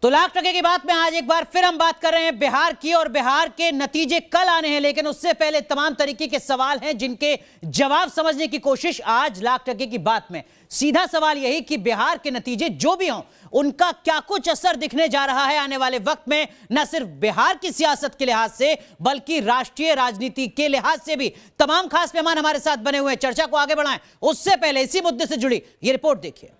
तो लाख टके की बात में आज एक बार फिर हम बात कर रहे हैं बिहार की, और बिहार के नतीजे कल आने हैं, लेकिन उससे पहले तमाम तरीके के सवाल हैं जिनके जवाब समझने की कोशिश आज लाख टके की बात में। सीधा सवाल यही कि बिहार के नतीजे जो भी हों उनका क्या कुछ असर दिखने जा रहा है आने वाले वक्त में, न सिर्फ बिहार की सियासत के लिहाज से बल्कि राष्ट्रीय राजनीति के लिहाज से भी। तमाम खास मेहमान हमारे साथ बने हुए हैं, चर्चा को आगे बढ़ाएं उससे पहले इसी मुद्दे से जुड़ी ये रिपोर्ट देखिए।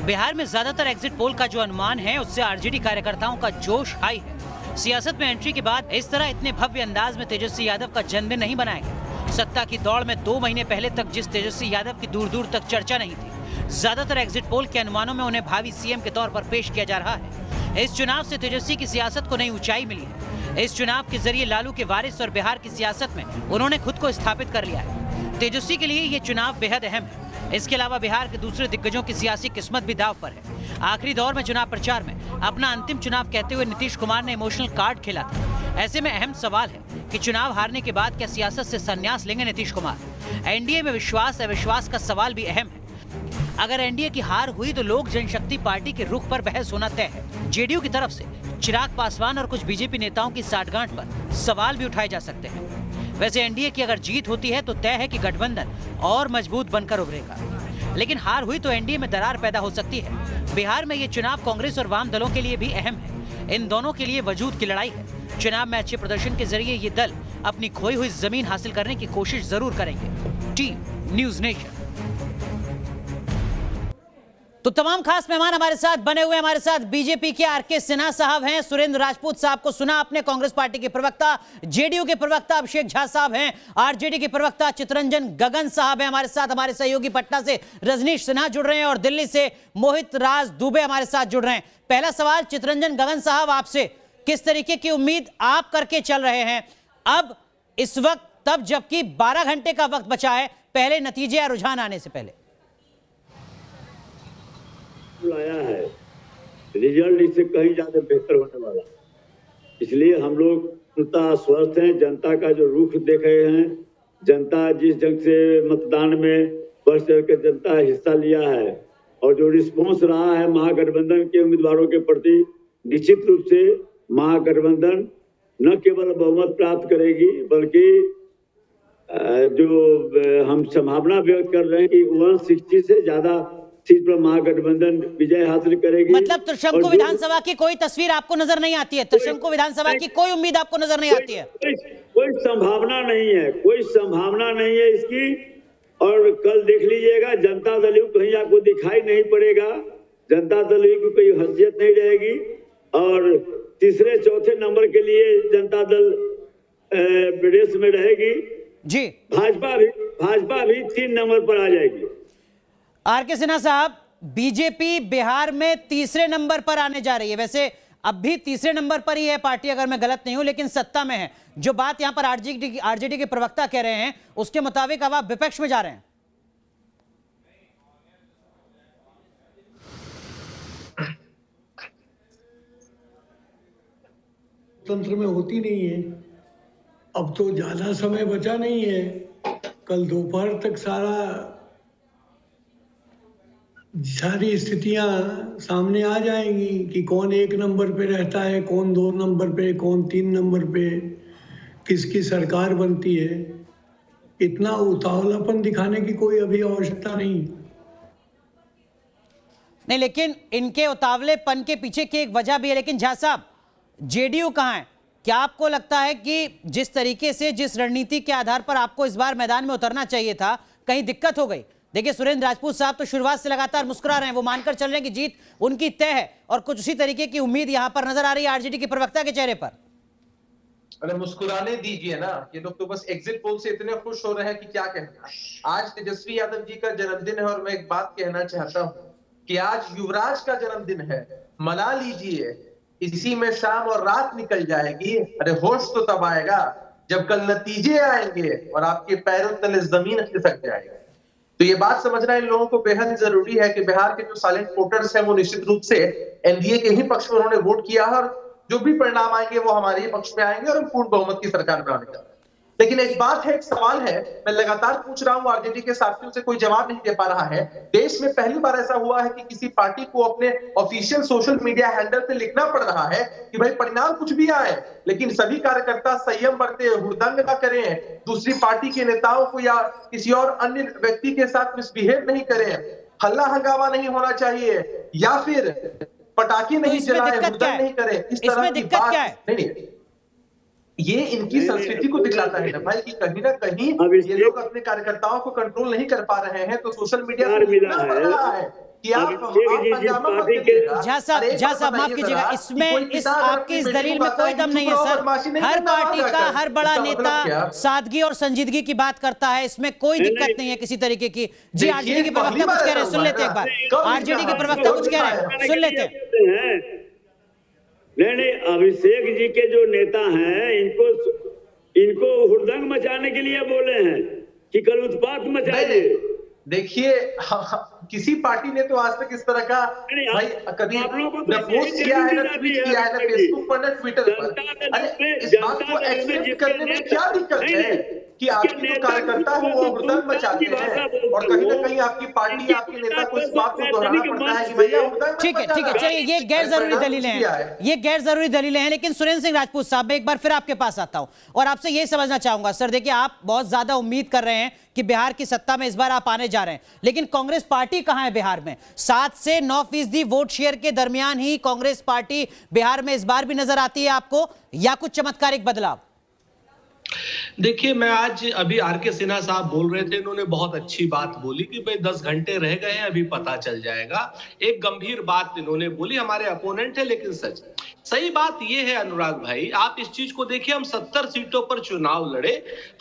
बिहार में ज्यादातर एग्जिट पोल का जो अनुमान है उससे आरजेडी कार्यकर्ताओं का जोश हाई है। सियासत में एंट्री के बाद इस तरह इतने भव्य अंदाज में तेजस्वी यादव का जन्मदिन नहीं बनाएगा। सत्ता की दौड़ में 2 महीने पहले तक जिस तेजस्वी यादव की दूर दूर तक चर्चा नहीं थी, ज्यादातर एग्जिट पोल के अनुमानों में उन्हें भावी सीएम के तौर पर पेश किया जा रहा है। इस चुनाव से तेजस्वी की सियासत को नई ऊंचाई मिली है। इस चुनाव के जरिए लालू के वारिस और बिहार की सियासत में उन्होंने खुद को स्थापित कर लिया है। तेजस्वी के लिए ये चुनाव बेहद अहम है। इसके अलावा बिहार के दूसरे दिग्गजों की सियासी किस्मत भी दांव पर है। आखिरी दौर में चुनाव प्रचार में अपना अंतिम चुनाव कहते हुए नीतीश कुमार ने इमोशनल कार्ड खेला था। ऐसे में अहम सवाल है कि चुनाव हारने के बाद क्या सियासत से संन्यास लेंगे नीतीश कुमार। एनडीए में विश्वास अविश्वास का सवाल भी अहम है। अगर एनडीए की हार हुई तो लोक जनशक्ति पार्टी के रुख पर बहस होना तय है। जेडीयू की तरफ से चिराग पासवान और कुछ बीजेपी नेताओं की साठगांठ पर सवाल भी उठाए जा सकते हैं। वैसे एनडीए की अगर जीत होती है तो तय है कि गठबंधन और मजबूत बनकर उभरेगा, लेकिन हार हुई तो एनडीए में दरार पैदा हो सकती है। बिहार में ये चुनाव कांग्रेस और वाम दलों के लिए भी अहम है। इन दोनों के लिए वजूद की लड़ाई है। चुनाव में अच्छे प्रदर्शन के जरिए ये दल अपनी खोई हुई जमीन हासिल करने की कोशिश जरूर करेंगे। Team news nation. तो तमाम खास मेहमान हमारे साथ बने हुए। हमारे साथ बीजेपी के आरके सिन्हा साहब हैं, सुरेंद्र राजपूत साहब को सुना आपने, कांग्रेस पार्टी के प्रवक्ता, जेडीयू के प्रवक्ता अभिषेक झा साहब हैं, आरजेडी के प्रवक्ता चितरंजन गगन साहब हैं हमारे साथ। हमारे सहयोगी पटना से रजनीश सिन्हा जुड़ रहे हैं और दिल्ली से मोहित राज दुबे हमारे साथ जुड़ रहे हैं। पहला सवाल चितरंजन गगन साहब आपसे, किस तरीके की उम्मीद आप करके चल रहे हैं अब इस वक्त, तब जबकि 12 घंटे का वक्त बचा है पहले नतीजे या रुझान आने से पहले? आया है रिजल्ट इससे कहीं ज्यादा बेहतर होने वाला, इसलिए हम लोग पूर्णतः आश्वस्त हैं। जनता का जो रुख देख रहे हैं, जनता जिस ढंग से मतदान में बढ़ चढ़ कर जनता हिस्सा लिया है और जो रिस्पॉन्स रहा है महागठबंधन के उम्मीदवारों के प्रति, निश्चित रूप से महागठबंधन न केवल बहुमत प्राप्त करेगी बल्कि जो हम संभावना व्यक्त कर रहे हैं कि 160 से ज्यादा सीट पर महागठबंधन विजय हासिल करेगी। मतलब त्रिशंकु विधानसभा की कोई तस्वीर आपको नजर नहीं आती है? त्रिशंकु विधानसभा की कोई उम्मीद आपको नजर नहीं आती है? कोई संभावना नहीं है, कोई संभावना नहीं है इसकी। और कल देख लीजिएगा, जनता दल कहीं आपको दिखाई नहीं पड़ेगा, जनता दल की कोई हैसियत नहीं रहेगी। और तीसरे चौथे नंबर के लिए जनता दल प्रदेश में रहेगी जी। भाजपा भी 3 नंबर पर आ जाएगी। आरके सिन्हा साहब, बीजेपी बिहार में तीसरे नंबर पर आने जा रही है। वैसे अब भी तीसरे नंबर पर ही है पार्टी, अगर मैं गलत नहीं हूं, लेकिन सत्ता में है। जो बात यहां पर आरजेडी के प्रवक्ता कह रहे हैं उसके मुताबिक अब आप विपक्ष में जा रहे हैं। तंत्र में होती नहीं है। अब तो ज्यादा समय बचा नहीं है, कल दोपहर तक सारी स्थितियां सामने आ जाएंगी कि कौन 1 नंबर पे रहता है, कौन 2 नंबर पे, कौन 3 नंबर पे, किसकी सरकार बनती है। इतना उतावलापन दिखाने की कोई अभी आवश्यकता नहीं, लेकिन इनके उतावलेपन के पीछे की एक वजह भी है। लेकिन झा साहब, जेडीयू कहां है? क्या आपको लगता है कि जिस तरीके से, जिस रणनीति के आधार पर आपको इस बार मैदान में उतरना चाहिए था, कहीं दिक्कत हो गई? देखिए, सुरेंद्र राजपूत साहब तो शुरुआत से लगातार मुस्कुरा रहे हैं, वो मानकर चल रहे हैं कि जीत उनकी तय है, और कुछ उसी तरीके की उम्मीद यहां पर नजर आ रही है आरजेडी के प्रवक्ता के चेहरे पर। अरे मुस्कुराने दीजिए ना, ये लोग तो बस एग्जिट पोल से इतने खुश हो रहे हैं कि क्या कहना। आज तेजस्वी यादव जी का जन्मदिन है और मैं एक बात कहना चाहता हूँ कि आज युवराज का जन्मदिन है, मना लीजिए, इसी में शाम और रात निकल जाएगी। अरे होश तो तब आएगा जब कल नतीजे आएंगे और आपके पैरों तले जमीन खिसक जाएगी। तो ये बात समझना इन लोगों को बेहद जरूरी है कि बिहार के जो साइलेंट वोटर्स हैं वो निश्चित रूप से एनडीए के ही पक्ष में उन्होंने वोट किया है, और जो भी परिणाम आएंगे वो हमारे ही पक्ष में आएंगे और हम पूर्ण बहुमत की सरकार बनाने जा रहे हैं। लेकिन एक बात है, एक सवाल है, मैं लगातार पूछ रहा हूं, आरजेडी के साथियों से कोई जवाब नहीं दे पा रहा है। देश में पहली बार ऐसा हुआ है कि किसी पार्टी को अपने ऑफिशियल सोशल मीडिया हैंडल पे लिखना पड़ रहा है कि भाई परिणाम कुछ भी आए, लेकिन सभी कार्यकर्ता संयम बरते, हुड़दंग ना करें, दूसरी पार्टी के नेताओं को या किसी और अन्य व्यक्ति के साथ मिसबिहेव नहीं करें, हल्ला हंगामा नहीं होना चाहिए, या फिर पटाखे नहीं जलाएं, हुड़दंग नहीं करें। इस तरह की बात नहीं, ये इनकी संस्कृति को दिखलाता है ना भाई कि कहीं ना कहीं ये लोग अपने कार्यकर्ताओं को कंट्रोल नहीं कर पा रहे हैं, तो सोशल मीडिया पर लिखना पड़ रहा है कि आप हंगामा मत करिएगा। झा साहब माफ कीजिएगा, इसमें इस आपकी इस दलील में कोई दम नहीं है सर। हर पार्टी का हर बड़ा नेता सादगी और संजीदगी की बात करता है, इसमें कोई दिक्कत नहीं है किसी तरीके की। जी आरजेडी के प्रवक्ता कुछ कह रहे हैं, सुन लेते हैं एक बार। आरजेडी के प्रवक्ता कुछ कह रहे हैं, सुन लेते हैं। नहीं, अभिषेक जी के जो नेता हैं इनको हुड़दंग मचाने के लिए बोले हैं कि कल उत्पात मचाइए। देखिए किसी पार्टी ने तो आज तक इस तरह का भाई कभी न पोस्ट किया है, न ट्वीट किया है, न फेसबुक पर, न ट्विटर पर। अरे इस बात को एक्सेप्ट करने में क्या दिक्कत है कि आपके जो कार्यकर्ता है वो हुड़दंग मचाते हैं, और कहीं ना कहीं आपकी पार्टी, आपके नेता को इस बात को दोहराना पड़ता है कि भैया हुड़दंग। ठीक है, चलिए ये गैर जरूरी दलीलें हैं, ये गैर जरूरी दलीलें हैं। लेकिन सुरेंद्र सिंह राजपूत साहब, मैं एक बार फिर आपके पास आता हूं और आपसे ये समझना चाहूंगा सर। देखिए आप बहुत ज्यादा उम्मीद कर रहे हैं कि बिहार की सत्ता में इस बार आप आने जा रहे हैं, लेकिन कांग्रेस पार्टी कहां है बिहार में? 7 से 9% वोट शेयर के दरमियान ही कांग्रेस पार्टी बिहार में इस बार भी नजर आती है आपको, या कुछ चमत्कारिक बदलाव? देखिए, मैं आज अभी आर.के. सिन्हा साहब बोल रहे थे, इन्होंने बहुत अच्छी बात बोली कि भाई 10 घंटे रह गए हैं, अभी पता चल जाएगा। एक गंभीर बात इन्होंने बोली, हमारे अपोनेंट है लेकिन सच। सही बात यह है अनुराग भाई, आप इस चीज को देखिए, हम 70 सीटों पर चुनाव लड़े,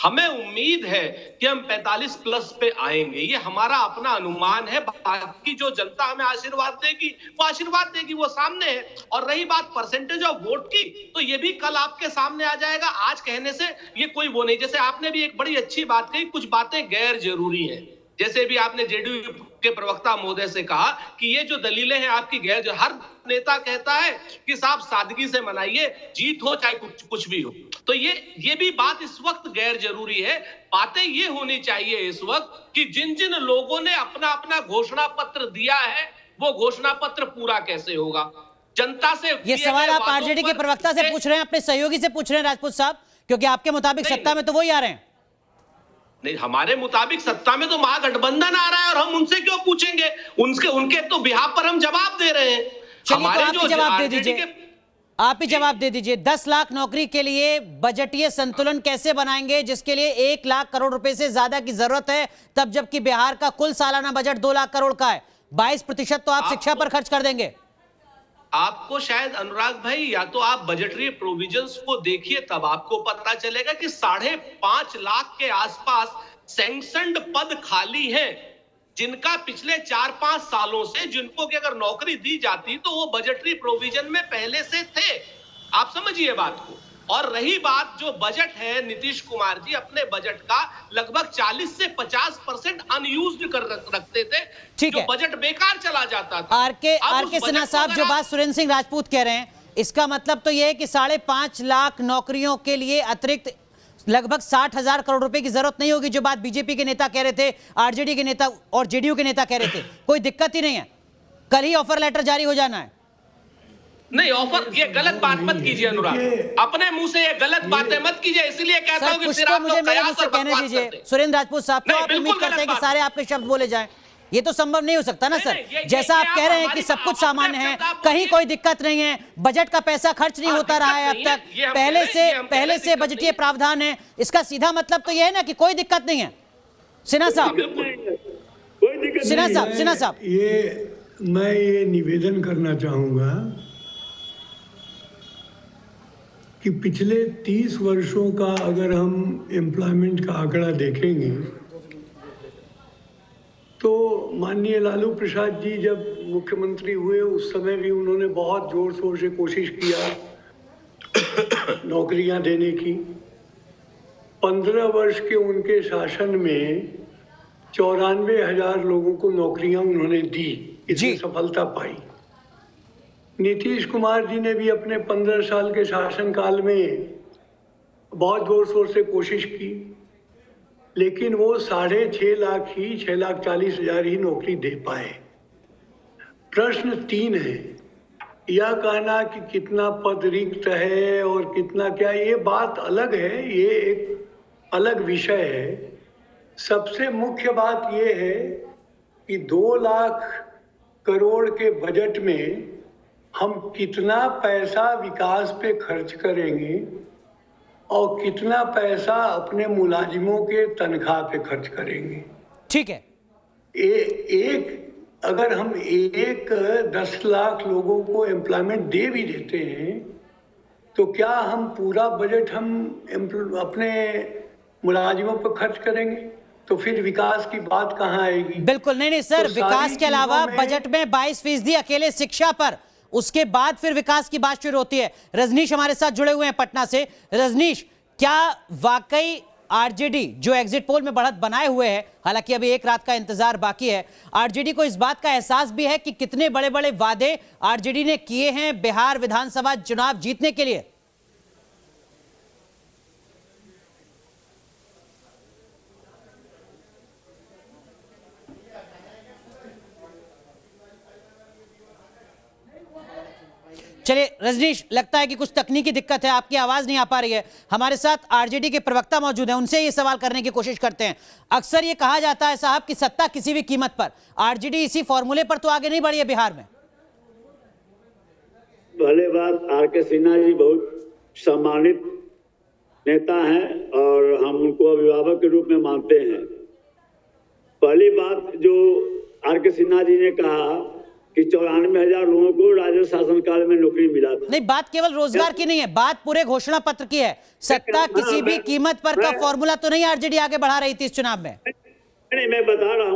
हमें उम्मीद है कि हम 45 प्लस पे आएंगे, ये हमारा अपना अनुमान है। बाकी जो जनता हमें आशीर्वाद देगी वो आशीर्वाद देगी, वो सामने है। और रही बात परसेंटेज ऑफ वोट की, तो ये भी कल आपके सामने आ जाएगा। आज कहने से ये कोई वो नहीं। जैसे आपने भी एक बड़ी अच्छी बात कही, कुछ बातें गैर जरूरी हैं, जैसे भी आपने जेडीयू के प्रवक्ता महोदय से कहा कि ये जो दलीलें हैं आपकी गैर, जो हर नेता कहता है कि साहब सादगी से मनाइए, जीत हो चाहे कुछ भी हो, तो ये भी बात इस वक्त गैर जरूरी है। बातें ये होनी चाहिए इस वक्त कि जिन जिन लोगों ने अपना अपना घोषणा पत्र दिया है वो घोषणा पत्र पूरा कैसे होगा, जनता से। ये सवाल आप आरजेडी के प्रवक्ता से पूछ रहे हैं, अपने सहयोगी से पूछ रहे हैं राजपूत साहब, क्योंकि आपके मुताबिक सत्ता में तो वही आ रहे हैं। नहीं, हमारे मुताबिक सत्ता में तो महागठबंधन आ रहा है, और हम उनसे क्यों पूछेंगे? उनके तो बिहार पर हम जवाब दे रहे हैं। चलिए तो आप ही जवाब दे दीजिए, आप ही जवाब दे दीजिए। 10 लाख नौकरी के लिए बजटीय संतुलन कैसे बनाएंगे, जिसके लिए 1 लाख करोड़ रुपए से ज्यादा की जरूरत है, तब जबकि बिहार का कुल सालाना बजट 2 लाख करोड़ का है। 22% तो आप शिक्षा पर खर्च कर देंगे। आपको शायद अनुराग भाई, या तो आप बजटरी प्रोविजंस को देखिए, तब आपको पता चलेगा कि 5.5 लाख के आसपास सैंक्शनड पद खाली हैं, जिनका पिछले 4-5 सालों से, जिनको कि अगर नौकरी दी जाती तो वो बजटरी प्रोविजन में पहले से थे। आप समझिए बात को। और रही बात जो बजट है, नीतीश कुमार जी अपने बजट का लगभग 40 से 50% अनयूज्ड कर रखते थे, जो बजट बेकार चला जाता था। आर.के. सिन्हा साहब, जो बात सुरेंद्र सिंह राजपूत कह रहे हैं, इसका मतलब तो यह है कि 5.5 लाख नौकरियों के लिए अतिरिक्त लगभग 60,000 करोड़ रुपए की जरूरत नहीं होगी, जो बात बीजेपी के नेता कह रहे थे, आरजेडी के नेता और जेडीयू के नेता कह रहे थे। कोई दिक्कत ही नहीं है, कल ही ऑफर लेटर जारी हो जाना है। नहीं, ऑफर, ये गलत बात मत कीजिए अनुराग, अपने मुंह से ये गलत बातें मत कीजिए। इसलिए कहता हूं कि कुछ तो मुझे मेरे मुंह से कहने दीजिए सुरेंद्र राजपूत साहब। तो आप उम्मीद करते हैं कि सारे आपके शब्द बोले जाएं, ये तो संभव नहीं हो सकता ना सर। जैसा आप कह रहे हैं कि सब कुछ सामान्य है, कहीं कोई दिक्कत नहीं है, बजट का पैसा खर्च नहीं होता रहा है अब तक, पहले से बजटीय प्रावधान है, इसका सीधा मतलब तो यह है ना कि कोई दिक्कत नहीं है। सिन्हा साहब, मैं ये निवेदन करना चाहूंगा कि पिछले 30 वर्षों का अगर हम एम्प्लॉयमेंट का आंकड़ा देखेंगे तो माननीय लालू प्रसाद जी जब मुख्यमंत्री हुए उस समय भी उन्होंने बहुत जोर शोर से कोशिश किया नौकरियां देने की। 15 वर्ष के उनके शासन में 94,000 लोगों को नौकरियां उन्होंने दी, इसमें सफलता पाई। नीतीश कुमार जी ने भी अपने 15 साल के शासनकाल में बहुत जोर शोर से कोशिश की, लेकिन वो 6.5 लाख ही 6,40,000 ही नौकरी दे पाए। प्रश्न 3 है, यह कहना कि कितना पद रिक्त है और कितना क्या, ये बात अलग है, ये एक अलग विषय है। सबसे मुख्य बात ये है कि 2 लाख करोड़ के बजट में हम कितना पैसा विकास पे खर्च करेंगे और कितना पैसा अपने मुलाजिमों के तनख्वाह पे खर्च करेंगे। ठीक है। अगर हम 10 लाख लोगों को एम्प्लॉयमेंट दे भी देते हैं तो क्या हम पूरा बजट हम अपने मुलाजिमों पर खर्च करेंगे? तो फिर विकास की बात कहाँ आएगी? बिल्कुल नहीं सर, विकास के अलावा बजट में 22% अकेले शिक्षा पर, उसके बाद फिर विकास की बात शुरू होती है। रजनीश हमारे साथ जुड़े हुए हैं पटना से। रजनीश, क्या वाकई आरजेडी जो एग्जिट पोल में बढ़त बनाए हुए है, हालांकि अभी एक रात का इंतजार बाकी है, आरजेडी को इस बात का एहसास भी है कि कितने बड़े बड़े वादे आरजेडी ने किए हैं बिहार विधानसभा चुनाव जीतने के लिए? चलिए रजनीश, लगता है कि कुछ तकनीकी दिक्कत है, आपकी आवाज नहीं आ पा रही है। हमारे साथ आरजेडी के प्रवक्ता मौजूद हैं, उनसे ये सवाल करने की कोशिश करते हैं। अक्सर ये कहा जाता है साहब कि सत्ता किसी भी कीमत पर, आरजेडी इसी फॉर्मूले पर तो आगे नहीं बढ़ी है बिहार में। पहले बात, आर.के. सिन्हा जी बहुत सम्मानित नेता हैं और हम उनको अभिभावक के रूप में मानते हैं। पहली बात जो आर.के. सिन्हा जी ने कहा कि 94,000 लोगों को राजस्व शासन काल में नौकरी मिला था। नहीं, बात केवल रोजगार की नहीं है, बात पूरे घोषणा पत्र की है। सत्ता किसी भी कीमत पर का फॉर्मूला तो नहीं आरजेडी आगे बढ़ा रही थी इस चुनाव में। नहीं, मैं बता रहा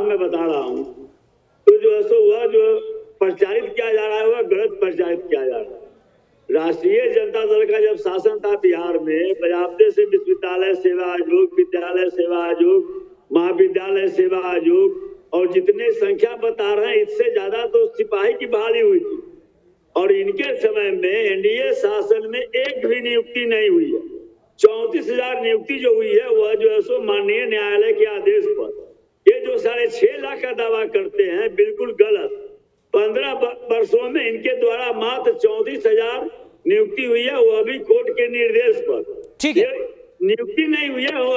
हूँ तो जो है सो वह जो प्रचारित किया जा रहा है वह गलत प्रचारित किया जा रहा है। राष्ट्रीय जनता दल का जब शासन था बिहार में, बजाबते से विश्वविद्यालय सेवा आयोग, विद्यालय सेवा आयोग, महाविद्यालय सेवा आयोग और जितने संख्या बता रहे हैं इससे ज्यादा तो सिपाही की बहाली हुई थी। और इनके समय में एनडीए शासन में एक भी नियुक्ति नहीं हुई है। 34,000 नियुक्ति जो हुई है वह जो है सो माननीय न्यायालय के आदेश पर। ये जो 6.5 लाख का दावा करते हैं बिल्कुल गलत। 15 वर्षों में इनके द्वारा मात्र 34,000 नियुक्ति हुई है, वह भी कोर्ट के निर्देश पर। ठीक है, नियुक्ति नहीं हुई है, वो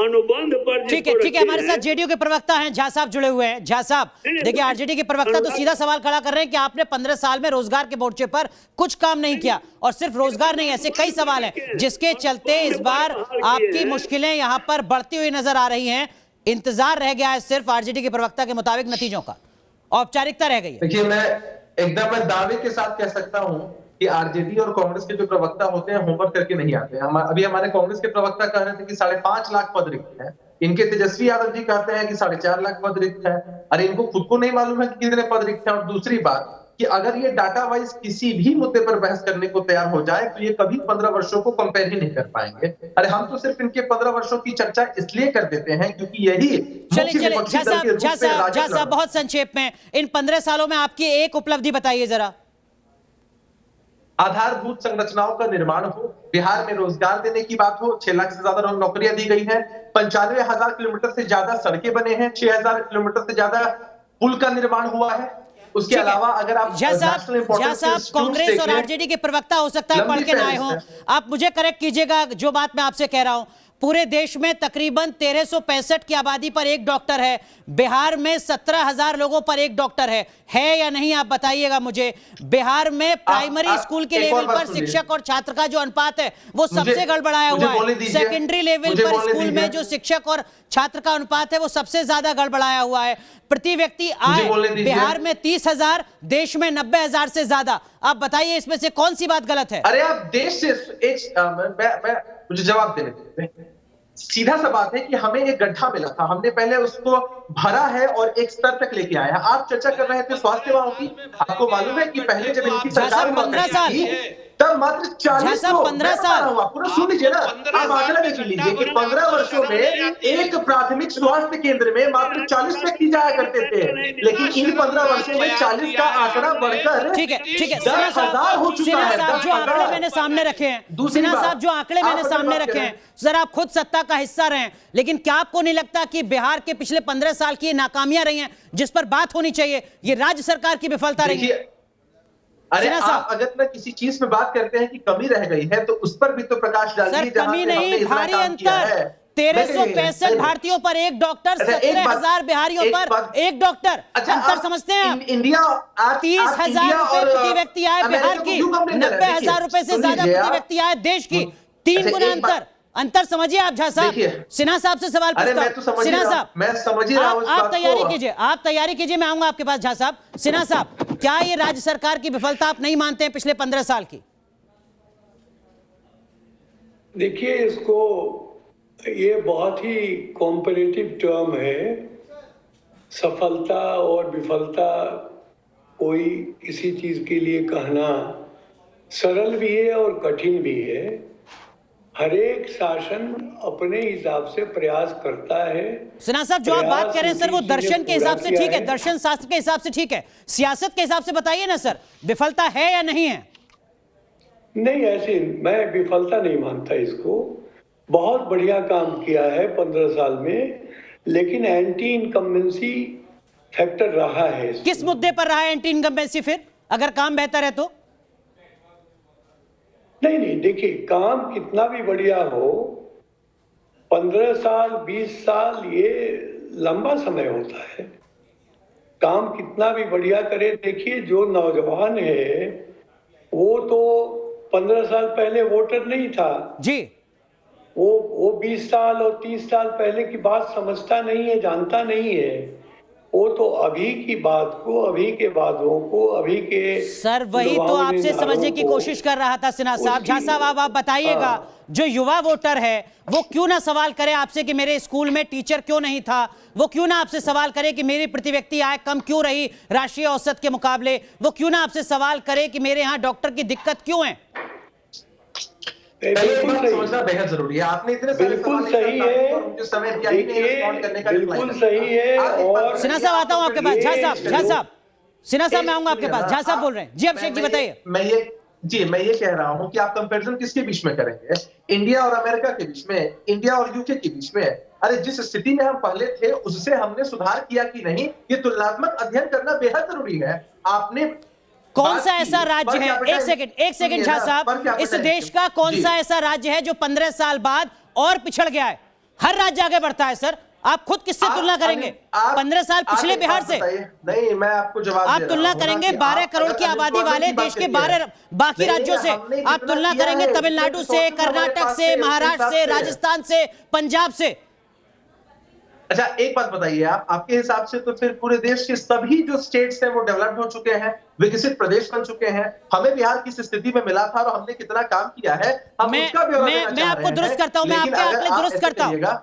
अनुबंध पर। ठीक है, हमारे साथ जेडीयू के प्रवक्ता हैं झा साहब जुड़े हुए हैं। झा साहब, देखिए आरजेडी के प्रवक्ता तो सीधा सवाल खड़ा कर रहे हैं कि आपने 15 साल में रोजगार के मोर्चे पर कुछ काम नहीं किया, और सिर्फ रोजगार नहीं, ऐसे कई सवाल हैं जिसके चलते इस बार आपकी मुश्किलें यहां पर बढ़ती हुई नजर आ रही हैं। इंतजार रह गया है सिर्फ आरजेडी के प्रवक्ता के मुताबिक नतीजों का, औपचारिकता रह गई है। देखिए, मैं एकदम दावे के साथ कह सकता हूं कि आरजेडी और कांग्रेस के जो प्रवक्ता होते हैं होमवर्क करके नहीं आते हैं। अभी हमारे कांग्रेस के प्रवक्ता कह रहे थे कि 5.5 लाख पद रिक्त हैं। इनके तेजस्वी यादव जी कहते हैं कि 4.5 लाख पद रिक्त है। अरे इनको खुद को नहीं मालूम है कि कितने पद रिक्त हैं। और दूसरी बात कि अगर ये डाटा वाइज किसी भी मुद्दे पर बहस करने को तैयार हो जाए तो ये कभी 15 वर्षों को कंपेयर ही नहीं कर पाएंगे। अरे हम तो सिर्फ इनके 15 वर्षों की चर्चा इसलिए कर देते हैं क्योंकि यही चलिए झा साहब बहुत संक्षेप में इन 15 सालों में आपकी एक उपलब्धि बताइए जरा। आधारभूत संरचनाओं का निर्माण हो, बिहार में रोजगार देने की बात हो, 6 लाख से ज्यादा नौकरियां दी गई हैं, 95,000 किलोमीटर से ज्यादा सड़कें बने हैं, 6,000 किलोमीटर से ज्यादा पुल का निर्माण हुआ है। उसके अलावा अगर आप झा साहब कांग्रेस और आरजेडी के प्रवक्ता हो सकता है पढ़ के ना आए हो, आप मुझे करेक्ट कीजिएगा जो बात मैं आपसे कह रहा हूं। पूरे देश में तकरीबन 1365 की आबादी पर एक डॉक्टर है, बिहार में 17,000 लोगों पर एक डॉक्टर है या नहीं आप बताइएगा मुझे। बिहार में प्राइमरी स्कूल के लेवल पर शिक्षक और छात्र का जो अनुपात है वो सबसे गड़बड़ाया हुआ है। सेकेंडरी लेवल पर स्कूल में जो शिक्षक और छात्र का अनुपात है वो सबसे ज्यादा गड़बड़ाया हुआ है। प्रति व्यक्ति आय बिहार में 30,000, देश में 90,000 से ज्यादा। आप बताइए इसमें से कौन सी बात गलत है? अरे आप देश से मुझे जवाब देने दीजिए। सीधा सा बात है कि हमें एक गड्ढा मिला था, हमने पहले उसको भरा है और एक स्तर तक लेके आया है। आप चर्चा कर रहे थे स्वास्थ्य सेवाओं की, आपको मालूम है कि पहले जब इनकी सरकार 15 साल तब मात्र 40 साहब, 15 साल पूरा सुन लीजिए ना, आप आंकड़ा देख लीजिए कि 15 वर्षों में एक प्राथमिक स्वास्थ्य केंद्र में मात्र 40 व्यक्ति जाया करते थे, लेकिन इन 15 वर्षों में 40 का आंकड़ा बढ़कर ठीक है 10,000 हो चुका है। साहब, जो आंकड़े मैंने सामने रखे हैं, सिन्हा साहब, जो आंकड़े मैंने सामने रखे हैं, सर आप खुद सत्ता का हिस्सा रहे हैं, लेकिन क्या आपको नहीं लगता कि बिहार के पिछले 15 साल की नाकामियां रही हैं जिस पर बात होनी चाहिए, ये राज्य सरकार की विफलता रही है? अरे आप अगर ना किसी चीज में बात करते हैं कि कमी रह गई है तो उस पर भी तो प्रकाश डालिए। सर कमी नहीं, भारी अंतर, 1365 भारतीयों पर एक डॉक्टर, 17,000 बिहारियों पर एक डॉक्टर, अंतर समझते हैं आप? इंडिया 30,000 रुपए प्रति व्यक्ति आए बिहार की, 90,000 रुपए से ज्यादा प्रति व्यक्ति आए देश की, 3 गुना अंतर समझिए आप। झा साहब, सिन्हा साहब से सवाल पूछता हूं। सिन्हा साहब, मैं समझ ही रहा हूं, आप तैयारी कीजिए, मैं आऊंगा आपके पास। झा साहब, सिन्हा साहब, क्या ये राज्य सरकार की विफलता आप नहीं मानते हैं पिछले 15 साल की? देखिए, ये बहुत ही कॉम्परेटिव टर्म है। सफलता और विफलता कोई किसी चीज के लिए कहना सरल भी है और कठिन भी है। हर एक शासन अपने हिसाब से प्रयास करता है। सिन्हा साहब, जो आप बात कर रहे हैं सर, वो दर्शन के हिसाब से ठीक है, दर्शन शास्त्र के हिसाब से ठीक है, सियासत के हिसाब से बताइए ना सर, विफलता है या नहीं है? नहीं, ऐसे मैं विफलता नहीं मानता इसको। बहुत बढ़िया काम किया है 15 साल में, लेकिन एंटी इनकम्बेंसी फैक्टर रहा है। किस मुद्दे पर रहा है एंटी इनकम्बेंसी फिर, अगर काम बेहतर है तो? नहीं, देखिए, काम कितना भी बढ़िया हो, 15 साल 20 साल ये लंबा समय होता है। काम कितना भी बढ़िया करे, देखिए जो नौजवान है वो तो 15 साल पहले वोटर नहीं था जी, वो 20 साल और 30 साल पहले की बात समझता नहीं है, जानता नहीं है। वो तो अभी की बात को, अभी के वादों को, अभी के सर वही तो आपसे समझने की कोशिश कर रहा था सिन्हा साहब। झा साहब, आप बताइएगा, जो युवा वोटर है वो क्यों ना सवाल करे आपसे कि मेरे स्कूल में टीचर क्यों नहीं था, वो क्यों ना आपसे सवाल करे कि मेरी प्रति व्यक्ति आय कम क्यों रही राष्ट्रीय औसत के मुकाबले, वो क्यों ना आपसे सवाल करे कि मेरे यहाँ डॉक्टर की दिक्कत क्यों है? समझना बेहद जरूरी है। आपने इतने बिल्कुल सही है, बिल्कुल सही है। और सिन्हा साहब, आता हूं आपके पास। झा साहब, सिन्हा साहब, मैं आऊंगा आपके पास। झा साहब बोल रहे हैं जी, अभिषेक जी बताइए। मैं ये कह रहा हूं कि आप कंपैरिजन किसके बीच में करेंगे, इंडिया और अमेरिका के बीच में, इंडिया और यूके के बीच में? अरे जिस स्थिति में हम पहले थे उससे हमने सुधार किया कि नहीं, ये तुलनात्मक अध्ययन करना बेहद जरूरी है। आपने कौन सा ऐसा राज्य है, एक सेकंड झा साहब, इस देश का कौन सा ऐसा राज्य है जो 15 साल बाद और पिछड़ गया है? हर राज्य आगे बढ़ता है सर, आप खुद किससे तुलना करेंगे? 15 साल पिछले बिहार से? नहीं, मैं आपको जवाब आप तुलना करेंगे 12 करोड़ की आबादी वाले देश के 12 बाकी राज्यों से, आप तुलना करेंगे तमिलनाडु से, कर्नाटक से, महाराष्ट्र से, राजस्थान से, पंजाब से। अच्छा, एक बात बताइए, आपके हिसाब से तो फिर पूरे देश के सभी जो स्टेट्स हैं वो डेवलप्ड हो चुके हैं, विकसित प्रदेश बन चुके हैं। हमें बिहार किस स्थिति में मिला था और हमने कितना काम किया है, मैं आपको दुरुस्त करता हूं,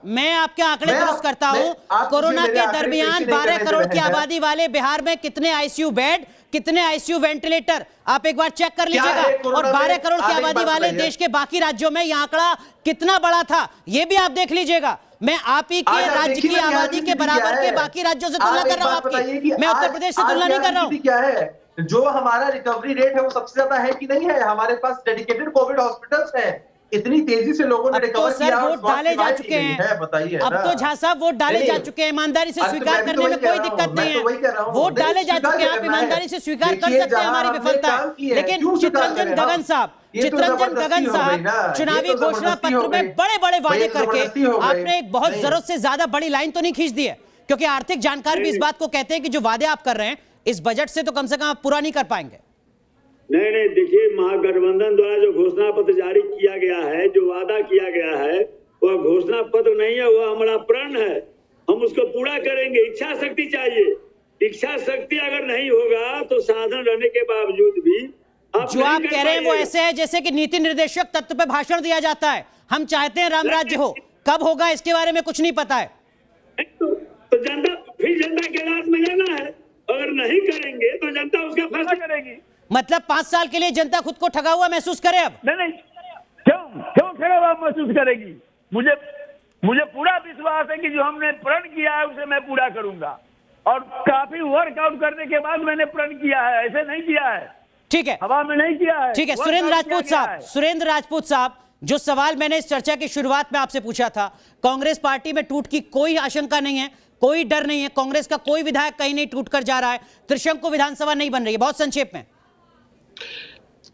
मैं आपके आंकड़े दुरुस्त करता हूं, कोरोना के दरमियान 12 करोड़ की आबादी वाले बिहार में कितने आईसीयू बेड, कितने आईसीयू वेंटिलेटर, आप एक बार चेक कर लीजिएगा। और 12 करोड़ की आबादी वाले देश के बाकी राज्यों में यह आंकड़ा कितना बड़ा था, यह भी आप देख लीजिएगा। मैं आप ही के राज्य की आबादी के बराबर के बाकी राज्यों से तुलना कर रहा हूं आपकी, मैं उत्तर प्रदेश से तुलना नहीं कर रहा हूं। क्या है जो हमारा रिकवरी रेट है वो सबसे ज्यादा है कि नहीं है? हमारे पास डेडिकेटेड कोविड हॉस्पिटल्स हैं, इतनी तेजी से लोगों ने रिकवर किया, वोट डाले जा चुके हैं, बताइए। अब तो झा साहब वोट डाले जा चुके हैं, ईमानदारी से स्वीकार करने में कोई दिक्कत नहीं है। वोट डाले जा चुके हैं, आप ईमानदारी से स्वीकार कर सकते हैं हमारी विफलता, लेकिन चितरंजन गगन साहब चुनावी घोषणा पत्र में बड़े बड़े वादे करके आपने एक बहुत जरूरत से ज्यादा बड़ी लाइन तो नहीं खींच दी है, क्योंकि आर्थिक जानकार भी इस बात को कहते हैं कि जो वादे आप कर रहे हैं इस बजट से तो कम से कम आप पूरा नहीं कर पाएंगे। नहीं, देखिए, महागठबंधन द्वारा जो घोषणा पत्र जारी किया गया है, जो वादा किया गया है, वह घोषणा पत्र नहीं है, वह हमारा प्रण है। हम उसको पूरा करेंगे। इच्छा शक्ति चाहिए, इच्छा शक्ति अगर नहीं होगा तो साधन रहने के बावजूद भी जो आप कह रहे हैं वो ऐसे है जैसे कि नीति निर्देशक तत्व पे भाषण दिया जाता है, हम चाहते हैं राम राज्य हो, कब होगा इसके बारे में कुछ नहीं पता है। तो जनता के राज में जाना है, अगर नहीं करेंगे तो जनता उसका फैसला करेगी। मतलब 5 साल के लिए जनता खुद को ठगा हुआ महसूस करे अब? नहीं, क्यों ठगा हुआ महसूस करेगी? मुझे पूरा विश्वास है कि जो हमने प्रण किया है उसे मैं पूरा करूंगा, और काफी वर्कआउट करने के बाद मैंने प्रण किया है, ऐसे नहीं किया है, ठीक है, हवा में नहीं किया है। ठीक है। सुरेंद्र राजपूत साहब, जो सवाल मैंने इस चर्चा की शुरुआत में आपसे पूछा था, कांग्रेस पार्टी में टूट की कोई आशंका नहीं है, कोई डर नहीं है, कांग्रेस का कोई विधायक कहीं नहीं टूट कर जा रहा है, त्रिशंकु विधानसभा नहीं बन रही है, बहुत संक्षेप में।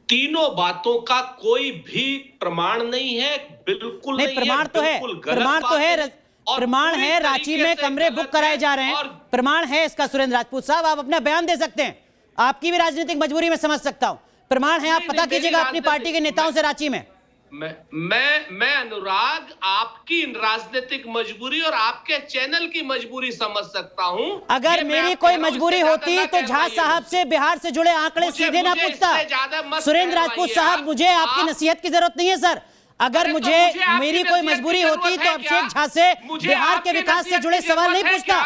तीनों बातों का कोई भी प्रमाण नहीं है, बिल्कुल नहीं, प्रमाण तो है, प्रमाण है, रांची में कमरे बुक कराए जा रहे हैं, प्रमाण है इसका। सुरेंद्र राजपूत साहब, आप अपना बयान दे सकते हैं, आपकी भी राजनीतिक मजबूरी में समझ सकता हूं, प्रमाण है, आप पता कीजिएगा अपनी पार्टी के नेताओं से रांची में। मैं अनुराग आपकी राजनीतिक मजबूरी और आपके चैनल की मजबूरी समझ सकता हूं। अगर मेरी कोई मजबूरी होती तो झा साहब से बिहार से जुड़े आंकड़े सीधे ना पूछता। सुरेंद्र राजपूत साहब, मुझे आपकी नसीहत की जरूरत नहीं है सर। अगर मुझे मेरी कोई मजबूरी होती तो अभिषेक झा से बिहार के विकास से जुड़े सवाल नहीं पूछता।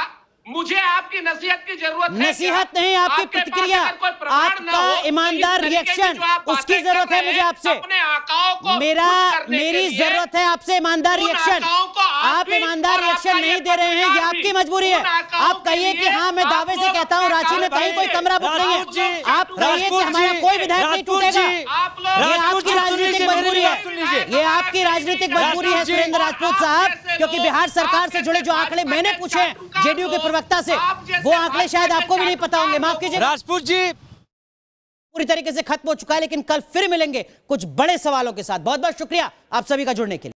मुझे आपकी नसीहत की जरूरत है? नसीहत नहीं, आपकी प्रतिक्रिया, आपका ईमानदार रिएक्शन, उसकी जरूरत है मुझे आपसे। मेरी जरूरत है आपसे ईमानदार रिएक्शन। आप ईमानदार रिएक्शन नहीं दे रहे हैं, ये आपकी मजबूरी है। आप कहिए कि हाँ, मैं दावे से कहता हूँ रांची में कहीं कोई कमरा बुक नहीं है। आप कहिए कि हमारा कोई विधायक नहीं टूटेगा। ये आपकी राजनीतिक मजबूरी है, ये आपकी राजनीतिक मजबूरी है सुरेंद्र राजपूत साहब, क्योंकि बिहार सरकार से जुड़े जो आंकड़े मैंने पूछे हैं जेडीयू के प्रवक्ता से, वो आंकड़े शायद आपको भी नहीं पता होंगे। माफ कीजिए राजपूत जी, पूरी तरीके से खत्म हो चुका है, लेकिन कल फिर मिलेंगे कुछ बड़े सवालों के साथ। बहुत बहुत शुक्रिया आप सभी का जुड़ने के लिए।